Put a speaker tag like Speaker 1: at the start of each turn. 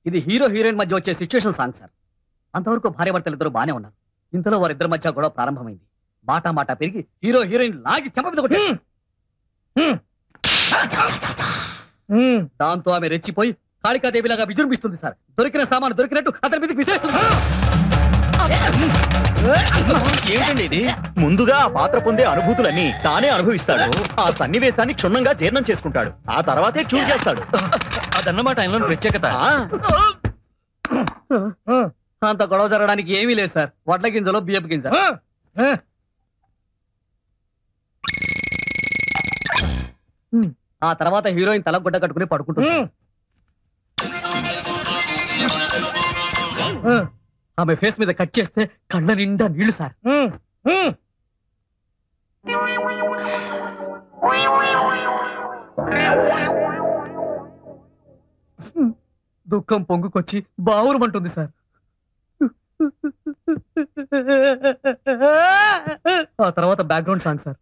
Speaker 1: ఇది hero heroine మధ్య వచ్చే సిచ్యువేషన్ సాంగ్ సార్. అంతవరకు భార్యాభర్తలు ఇద్దరు బానే ఉన్నారు. ఇంతలో వారిద్దరి మధ్య గొడవ ప్రారంభమైంది. మాట పెరిగి హీరో హీరోయిన్ లాగి చెంప మీద కొట్టారు. దాంతో ఆమె రెచ్చిపోయి కాళికాదేవిలాగా విజృంభిస్తుంది సార్. దొరికిన సామాను దొరికినట్టు అతని మీదకి విసిరేస్తుంది.
Speaker 2: ఏమిటండి ఇది? ముందుగా ఆ పాత్ర పొందే అనుభూతులన్నీ తానే అనుభవిస్తాడు. ఆ సన్నివేశాన్ని క్షుణ్ణంగా జీర్ణం చేసుకుంటాడు. ఆ తర్వాతే చూజ్ చేస్తాడు. అదన్నమాట ఆయనలో ప్రత్యేకత.
Speaker 1: అంత గొడవ జరగడానికి ఏమీ లేదు సార్. వడ్ల గింజలో బియ్యపు గింజ. ఆ తర్వాత హీరోయిన్ తల గుడ్డ కట్టుకుని పడుకుంటుంది. ఆమె ఫేస్ మీద కట్ చేస్తే కళ్ళ నిండా నీళ్లు సార్. దుఃఖం పొంగుకొచ్చి బావురమంటుంది సార్. ఆ తర్వాత బ్యాక్గ్రౌండ్ సాంగ్ సార్.